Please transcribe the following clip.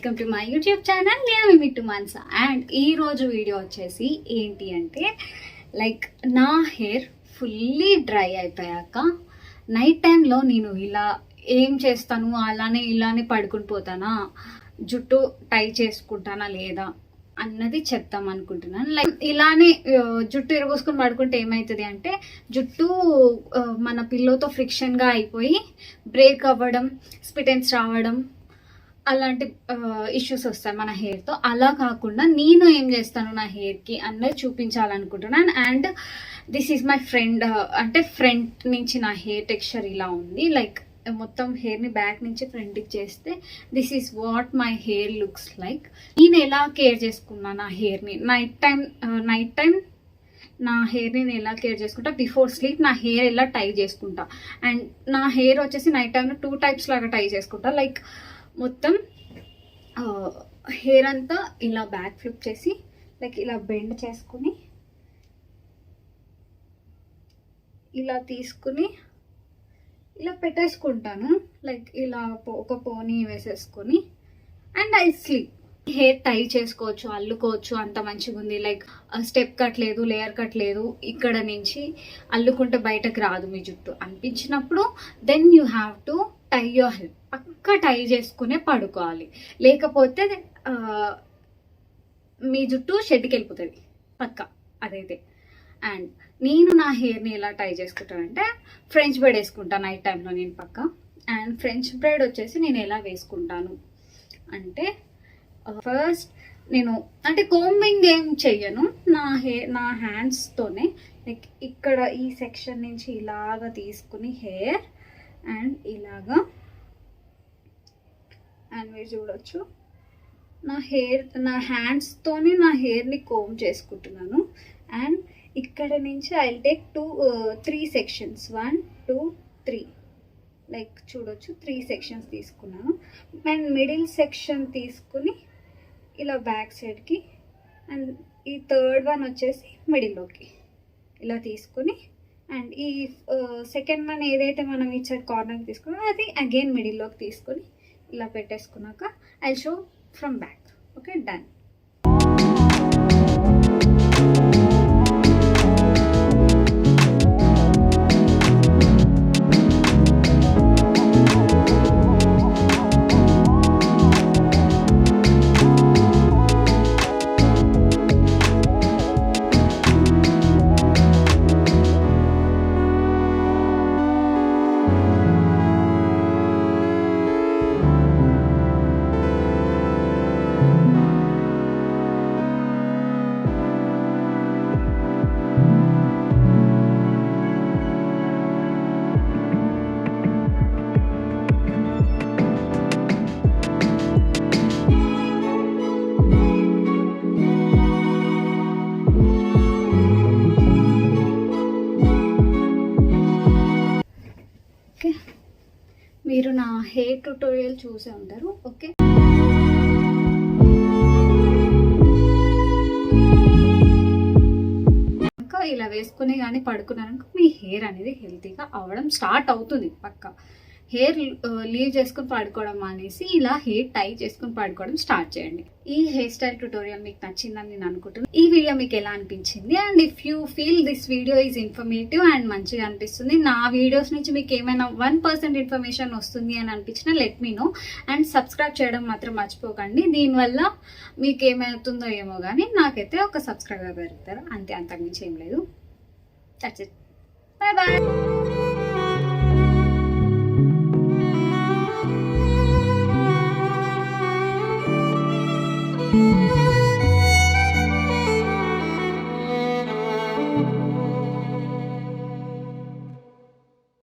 Welcome to my YouTube channel. నేను మీ Mittu Mansa. And ఈరోజు video వచ్చేసి ఏంటి అంటే లైక్ నా హెయిర్ ఫుల్లీ డ్రై అయిపోయాక నైట్ టైంలో నేను ఇలా ఏం చేస్తాను, ఇలానే పడుకుని పోతానా, జుట్టు టై చేసుకుంటానా లేదా అన్నది చెప్తాం అనుకుంటున్నాను. లైక్ ఇలానే జుట్టు ఇరగోసుకొని పడుకుంటే ఏమవుతుంది అంటే జుట్టు మన పిల్లోతో ఫ్రిక్షన్గా అయిపోయి బ్రేక్ అవ్వడం, స్ప్లిట్ ఎండ్స్ రావడం అలాంటి ఇష్యూస్ వస్తాయి మన హెయిర్తో. అలా కాకుండా నేను ఏం చేస్తాను నా హెయిర్కి అన్నది చూపించాలనుకుంటున్నాను. And this is my friend, అంటే ఫ్రంట్ నుంచి నా హెయిర్ టెక్స్చర్ ఇలా ఉంది. లైక్ మొత్తం హెయిర్ని బ్యాక్ నుంచి ఫ్రంట్కి చేస్తే this is what my hair looks like. నేను ఎలా కేర్ చేసుకున్నాను నా హెయిర్ని నైట్ టైం నా హెయిర్ని నేను ఎలా కేర్ చేసుకుంటా, బిఫోర్ స్లీప్ నా హెయిర్ ఎలా టై చేసుకుంటా. అండ్ నా హెయిర్ వచ్చేసి నైట్ టైంలో 2 టైప్స్ లాగా టై చేసుకుంటా. లైక్ మొత్తం హెయిర్ అంతా ఇలా బ్యాక్ ఫ్లిప్ చేసి లైక్ ఇలా బెండ్ చేసుకుని ఇలా తీసుకుని ఇలా పెట్టేసుకుంటాను. లైక్ ఇలా ఒక పోనీ వేసేసుకొని and I sleep. Hair tie చేసుకోవచ్చు, అల్లుకోవచ్చు, అంత మంచిగా ఉంది. లైక్ స్టెప్ కట్ లేదు, లేయర్ కట్ లేదు, ఇక్కడ నుంచి అల్లుకుంటే బయటకు రాదు మీ జుట్టు అనిపించినప్పుడు then you have to tie your hair. పక్క టై చేసుకునే పడుకోవాలి, లేకపోతే మీ జుట్టు షెడ్కి వెళ్ళిపోతుంది పక్క అదైతే. అండ్ నేను నా హెయిర్ని ఎలా టై చేసుకుంటానంటే ఫ్రెంచ్ బ్రైడ్ వేసుకుంటాను నైట్ టైంలో నేను పక్క. అండ్ ఫ్రెంచ్ బ్రైడ్ వచ్చేసి నేను ఎలా వేసుకుంటాను అంటే ఫస్ట్ నేను అంటే కోంబింగ్ ఏం చెయ్యను, నా హ్యాండ్స్తోనే లైక్ ఇక్కడ ఈ సెక్షన్ నుంచి ఇలాగా తీసుకుని హెయిర్ అండ్ ఇలాగా అండ్ మీరు చూడొచ్చు నా హ్యాండ్స్తోనే నా హెయిర్ని కోమ్ చేసుకుంటున్నాను. అండ్ ఇక్కడ నుంచి ఐ టేక్ 3 సెక్షన్స్ 1 2 3 లైక్ చూడొచ్చు 3 సెక్షన్స్ తీసుకున్నాను. అండ్ మిడిల్ సెక్షన్ తీసుకుని ఇలా బ్యాక్ సైడ్కి అండ్ ఈ థర్డ్ వన్ వచ్చేసి మిడిల్లోకి ఇలా తీసుకుని అండ్ ఈ సెకండ్ వన్ ఏదైతే మనం ఈ సైడ్ కార్నర్కి తీసుకున్నామో అది అగైన్ మిడిల్లోకి తీసుకొని ఇలా పెట్టేసుకున్నాక I show from back. Okay, done. మీరు నా హెయిర్ ట్యూటోరియల్ చూసే ఉంటారు. ఓకే, ఇంకా ఇలా వేసుకుని కానీ పడుకున్నారనుకో మీ హెయిర్ అనేది హెల్తీగా అవ్వడం స్టార్ట్ అవుతుంది. పక్క హెయిర్ లీవ్ చేసుకుని పడుకోవడం మానేసి ఇలా హెయిర్ టై చేసుకుని పడుకోవడం స్టార్ట్ చేయండి. ఈ హెయిర్ స్టైల్ ట్యూటోరియల్ మీకు నచ్చిందని నేను అనుకుంటున్నాను. ఈ వీడియో మీకు ఎలా అనిపించింది? And if you feel this video is informative and మంచిగా అనిపిస్తుంది, నా వీడియోస్ నుంచి మీకు ఏమైనా 1% ఇన్ఫర్మేషన్ వస్తుంది అని అనిపించినా let me know. And subscribe చేయడం మాత్రం మర్చిపోకండి. దీనివల్ల మీకు ఏమవుతుందో ఏమో కానీ నాకైతే ఒక సబ్స్క్రైబర్ పెరుగుతారు అంతే, అంతకుమించి ఏం లేదు. That's it, bye bye. Thank you.